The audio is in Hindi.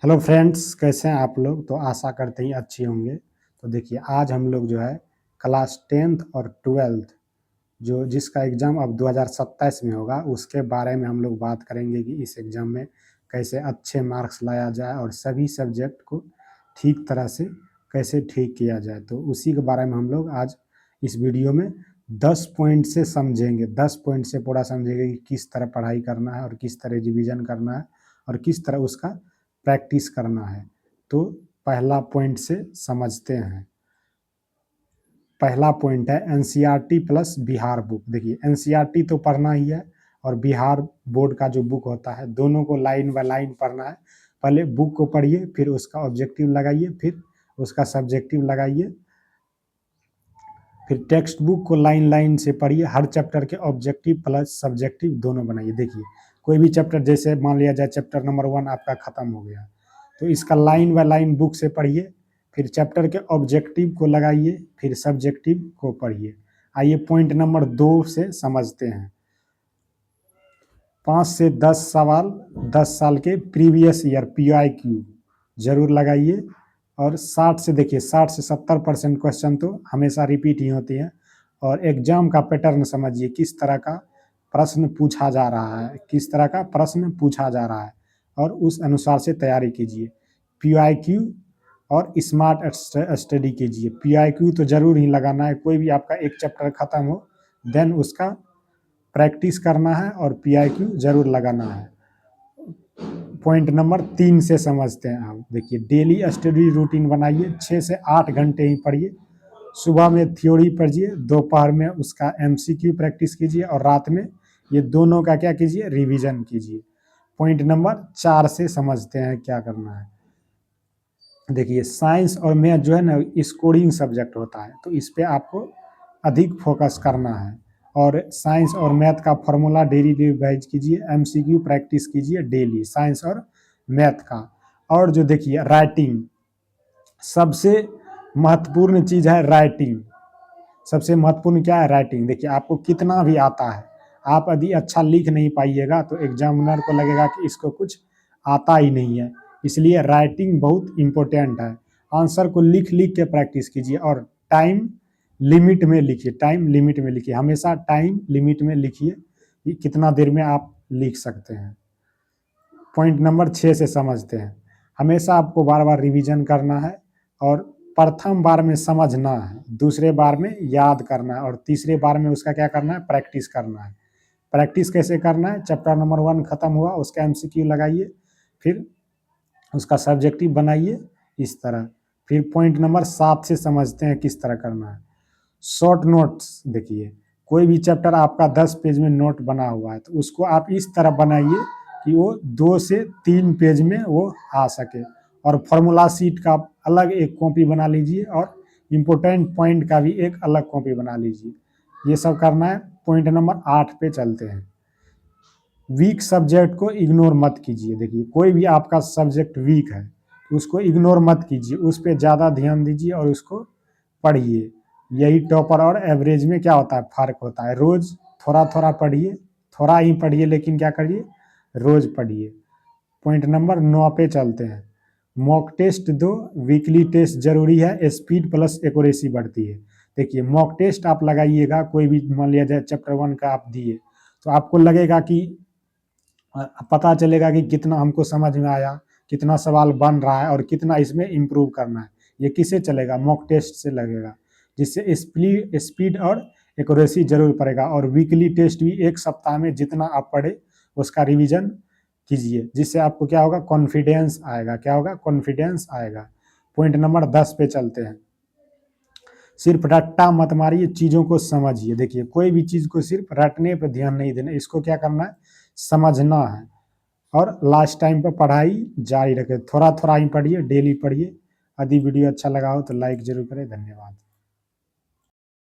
हेलो फ्रेंड्स, कैसे हैं आप लोग। तो आशा करते ही अच्छे होंगे। तो देखिए, आज हम लोग जो है क्लास 10th और 12th जो जिसका एग्ज़ाम अब 2027 में होगा, उसके बारे में हम लोग बात करेंगे कि इस एग्ज़ाम में कैसे अच्छे मार्क्स लाया जाए और सभी सब्जेक्ट को ठीक तरह से कैसे ठीक किया जाए। तो उसी के बारे में हम लोग आज इस वीडियो में 10 पॉइंट से समझेंगे। 10 पॉइंट से पूरा समझेंगे कि किस तरह पढ़ाई करना है और किस तरह रिवीजन करना है और किस तरह उसका प्रैक्टिस करना है। तो पहला पॉइंट से समझते हैं। पहला पॉइंट है एनसीईआरटी प्लस बिहार बुक। देखिए, एनसीईआरटी तो पढ़ना ही है और बिहार बोर्ड का जो बुक होता है, दोनों को लाइन बाय लाइन पढ़ना है। पहले बुक को पढ़िए, फिर उसका ऑब्जेक्टिव लगाइए, फिर उसका सब्जेक्टिव लगाइए, फिर टेक्स्ट बुक को लाइन लाइन से पढ़िए। हर चैप्टर के ऑब्जेक्टिव प्लस सब्जेक्टिव दोनों बनाइए। देखिए, कोई भी चैप्टर, जैसे मान लिया जाए चैप्टर नंबर 1 आपका खत्म हो गया, तो इसका लाइन बाय लाइन बुक से पढ़िए, फिर चैप्टर के ऑब्जेक्टिव को लगाइए, फिर सब्जेक्टिव को पढ़िए। आइए पॉइंट नंबर 2 से समझते हैं। 5 से 10 सवाल 10 साल के प्रीवियस ईयर PIQ जरूर लगाइए। और 60 से देखिए 60 से 70% क्वेश्चन तो हमेशा रिपीट ही होती हैं। और एग्जाम का पैटर्न समझिए, किस तरह का प्रश्न पूछा जा रहा है, किस तरह का प्रश्न पूछा जा रहा है, और उस अनुसार से तैयारी कीजिए। PIQ और स्मार्ट स्टडी कीजिए। PIQ तो जरूर ही लगाना है। कोई भी आपका एक चैप्टर खत्म हो, देन उसका प्रैक्टिस करना है और PIQ जरूर लगाना है। पॉइंट नंबर 3 से समझते हैं आप। देखिए, डेली स्टडी रूटीन बनाइए। 6 से 8 घंटे ही पढ़िए। सुबह में थ्योरी पढ़िए, दोपहर में उसका MCQ प्रैक्टिस कीजिए और रात में ये दोनों का क्या कीजिए, रिवीजन कीजिए। पॉइंट नंबर 4 से समझते हैं क्या करना है। देखिए, साइंस और मैथ जो है ना, स्कोरिंग सब्जेक्ट होता है, तो इस पे आपको अधिक फोकस करना है। और साइंस और मैथ का फॉर्मूला डेली रिवाइज कीजिए, MCQ प्रैक्टिस कीजिए डेली साइंस और मैथ का। और जो देखिए, राइटिंग सबसे महत्वपूर्ण चीज़ है। राइटिंग सबसे महत्वपूर्ण क्या है, राइटिंग। देखिए, आपको कितना भी आता है, आप यदि अच्छा लिख नहीं पाइएगा तो एग्जामिनर को लगेगा कि इसको कुछ आता ही नहीं है। इसलिए राइटिंग बहुत इम्पोर्टेंट है। आंसर को लिख लिख के प्रैक्टिस कीजिए और टाइम लिमिट में लिखिए। टाइम लिमिट में लिखिए, हमेशा टाइम लिमिट में लिखिए कि कितना देर में आप लिख सकते हैं। पॉइंट नंबर 6 से समझते हैं। हमेशा आपको बार बार रिवीजन करना है और प्रथम बार में समझना है, दूसरे बार में याद करना है और तीसरे बार में उसका क्या करना है, प्रैक्टिस करना है। प्रैक्टिस कैसे करना है, चैप्टर नंबर 1 खत्म हुआ, उसका MCQ लगाइए, फिर उसका सब्जेक्टिव बनाइए इस तरह। फिर पॉइंट नंबर 7 से समझते हैं किस तरह करना है। Short notes. देखिए, कोई भी चैप्टर आपका 10 पेज में नोट बना हुआ है, तो उसको आप इस तरह बनाइए कि वो 2 से 3 पेज में वो आ सके। और फॉर्मूला सीट का अलग एक कॉपी बना लीजिए और इम्पोर्टेंट पॉइंट का भी एक अलग कॉपी बना लीजिए। ये सब करना है। पॉइंट नंबर 8 पे चलते हैं। वीक सब्जेक्ट को इग्नोर मत कीजिए। देखिए, कोई भी आपका सब्जेक्ट वीक है, उसको इग्नोर मत कीजिए, उस पर ज़्यादा ध्यान दीजिए और उसको पढ़िए। यही टॉपर और एवरेज में क्या होता है, फ़र्क होता है। रोज़ थोड़ा थोड़ा पढ़िए, थोड़ा ही पढ़िए, लेकिन क्या करिए, रोज़ पढ़िए। पॉइंट नंबर 9 पे चलते हैं। मॉक टेस्ट दो, वीकली टेस्ट जरूरी है, स्पीड प्लस एक्यूरेसी बढ़ती है। देखिए, मॉक टेस्ट आप लगाइएगा, कोई भी मान लिया जाए चैप्टर 1 का आप दिए, तो आपको लगेगा कि पता चलेगा कि कितना हमको समझ में आया, कितना सवाल बन रहा है और कितना इसमें इम्प्रूव करना है। ये किससे चलेगा, मॉक टेस्ट से लगेगा, जिससे स्पीड और एक्यूरेसी जरूर पड़ेगा। और वीकली टेस्ट भी एक सप्ताह में जितना आप पढ़े उसका रिवीजन कीजिए, जिससे आपको क्या होगा, कॉन्फिडेंस आएगा। क्या होगा, कॉन्फिडेंस आएगा। पॉइंट नंबर 10 पे चलते हैं। सिर्फ रट्टा मत मारिए, चीज़ों को समझिए। देखिए, कोई भी चीज़ को सिर्फ रटने पर ध्यान नहीं देना, इसको क्या करना है, समझना है। और लास्ट टाइम पर पढ़ाई जारी रखें, थोड़ा थोड़ा ही पढ़िए, डेली पढ़िए। यदि वीडियो अच्छा लगा हो तो लाइक जरूर करें। धन्यवाद।